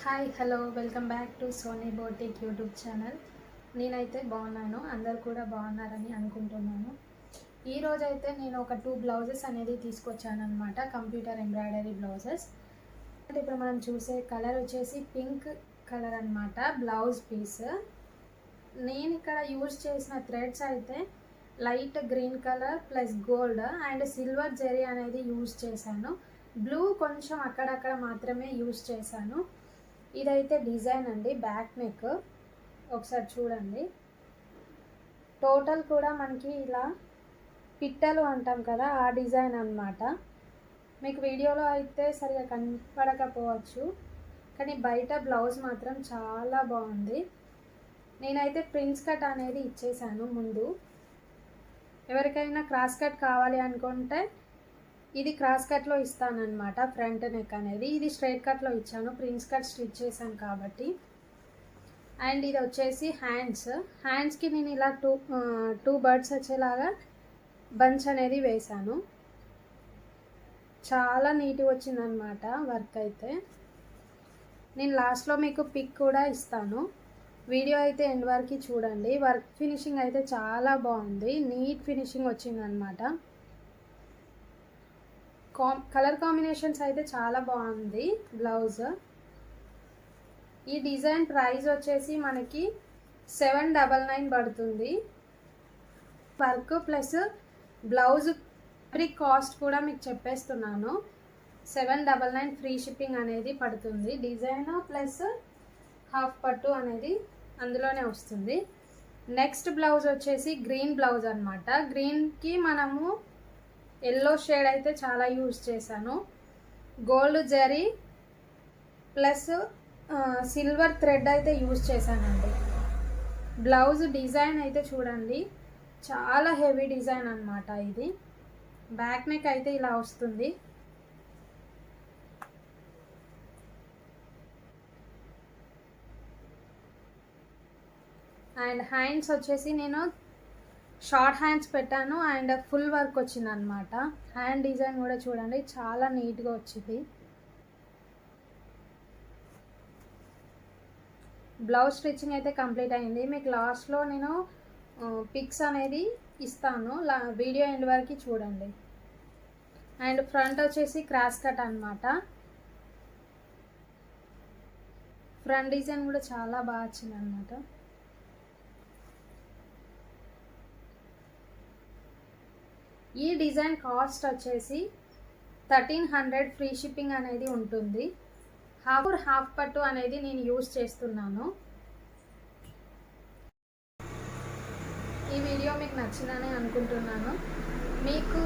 Hi hello welcome back to Soni boutique YouTube channel. నేనైతే బాగున్నాను, అందరు కూడా బాగున్నారని అనుకుంటున్నాను. ఈరోజు అయితే నేను ఒక 2 బ్లౌజెస్ అనేది తీసుకొచ్చాను అనమాట, కంప్యూటర్ ఎంబ్రాయిడరీ బ్లౌజెస్. ఇప్పుడు మనం చూసే కలర్ వచ్చేసి పింక్ కలర్ అనమాట, బ్లౌజ్ పీస్. నేను ఇక్కడ యూజ్ చేసిన థ్రెడ్స్ అయితే light green colour plus gold and silver zari అనేది యూజ్ చేశాను. బ్లూ కొంచెం అక్కడక్కడ మాత్రమే యూజ్ చేశాను. ఇదైతే డిజైన్ అండి, బ్యాక్ నెక్. ఒకసారి చూడండి. టోటల్ కూడా మనకి ఇలా పిట్టలు అంటాం కదా, ఆ డిజైన్ అన్నమాట. మీకు వీడియోలో అయితే సరిగా కనపడకపోవచ్చు, కానీ బయట బ్లౌజ్ మాత్రం చాలా బాగుంది. నేనైతే ప్రిన్స్ కట్ అనేది ఇచ్చేసాను ముందు. ఎవరికైనా క్రాస్ కట్ కావాలి అనుకుంటే ఇది క్రాస్ కట్లో ఇస్తానన్నమాట, ఫ్రంట్ నెక్ అనేది. ఇది స్ట్రైట్ కట్లో ఇచ్చాను, ప్రిన్స్ కట్ స్టిచ్ చేశాను కాబట్టి. అండ్ ఇది వచ్చేసి హ్యాండ్స్కి నేను ఇలా టూ బర్డ్స్ వచ్చేలాగా బంచ్ అనేది వేశాను. చాలా నీట్గా వచ్చిందనమాట వర్క్ అయితే. నేను లాస్ట్లో మీకు పిక్ కూడా ఇస్తాను, వీడియో అయితే ఎండ్ వరకు చూడండి. వర్క్ ఫినిషింగ్ అయితే చాలా బాగుంది, నీట్ ఫినిషింగ్ వచ్చిందనమాట. కలర్ కాంబినేషన్స్ అయితే చాలా బాగుంది బ్లౌజ్. ఈ డిజైన్ ప్రైస్ వచ్చేసి మనకి 799 పడుతుంది. Work plus blouse fabric cost కూడా మీకు చెప్పేస్తున్నాను. 799 ఫ్రీ షిప్పింగ్ అనేది పడుతుంది. డిజైన్ ప్లస్ హాఫ్ పట్టు అనేది అందులోనే వస్తుంది. నెక్స్ట్ బ్లౌజ్ వచ్చేసి గ్రీన్ బ్లౌజ్ అనమాట. గ్రీన్కి మనము ఎల్లో షేడ్ అయితే చాలా యూజ్ చేశాను. Gold zari plus silver thread అయితే యూజ్ చేశానండి. బ్లౌజ్ డిజైన్ అయితే చూడండి, చాలా హెవీ డిజైన్ అనమాట ఇది. బ్యాక్ నెక్ అయితే ఇలా వస్తుంది. అండ్ హ్యాండ్స్ వచ్చేసి నేను షార్ట్ హ్యాండ్స్ పెట్టాను అండ్ ఫుల్ వర్క్ వచ్చింది అనమాట. హ్యాండ్ డిజైన్ కూడా చూడండి, చాలా నీట్గా వచ్చింది. బ్లౌజ్ స్టిచ్చింగ్ అయితే కంప్లీట్ అయింది. మీకు లాస్ట్లో నేను పిక్స్ అనేది ఇస్తాను, వీడియో ఎండ్ వరకు చూడండి. అండ్ ఫ్రంట్ వచ్చేసి క్రాస్ కట్ అనమాట. ఫ్రంట్ డిజైన్ కూడా చాలా బాగా వచ్చింది అనమాట. ఈ డిజైన్ కాస్ట్ వచ్చేసి 1300 ఫ్రీ షిప్పింగ్ అనేది ఉంటుంది. హాఫ్ పట్టు అనేది నేను యూజ్ చేస్తున్నాను. ఈ వీడియో మీకు నచ్చిందని అనుకుంటున్నాను. మీకు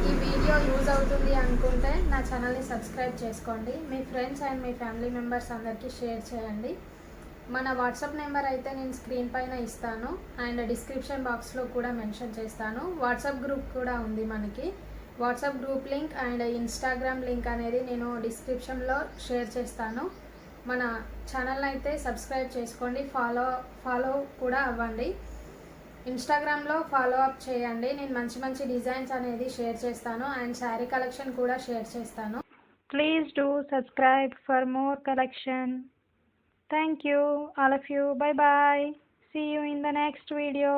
ఈ వీడియో యూజ్ అవుతుంది అనుకుంటే నా ఛానల్ని సబ్స్క్రైబ్ చేసుకోండి. మీ ఫ్రెండ్స్ అండ్ మీ ఫ్యామిలీ మెంబర్స్ అందరికీ షేర్ చేయండి. మన వాట్సాప్ నెంబర్ అయితే నేను స్క్రీన్ పైన ఇస్తాను అండ్ డిస్క్రిప్షన్ బాక్స్లో కూడా మెన్షన్ చేస్తాను. వాట్సాప్ గ్రూప్ కూడా ఉంది మనకి. WhatsApp group link and Instagram link అనేది నేను డిస్క్రిప్షన్లో షేర్ చేస్తాను. మన ఛానల్ని అయితే సబ్స్క్రైబ్ చేసుకోండి, ఫాలో కూడా అవ్వండి. ఇన్స్టాగ్రామ్లో ఫాలో అప్ చేయండి. నేను మంచి మంచి డిజైన్స్ అనేది షేర్ చేస్తాను అండ్ శారీ కలెక్షన్ కూడా షేర్ చేస్తాను. Please do subscribe for more collection. Thank you all of you. Bye bye. See you in the next video.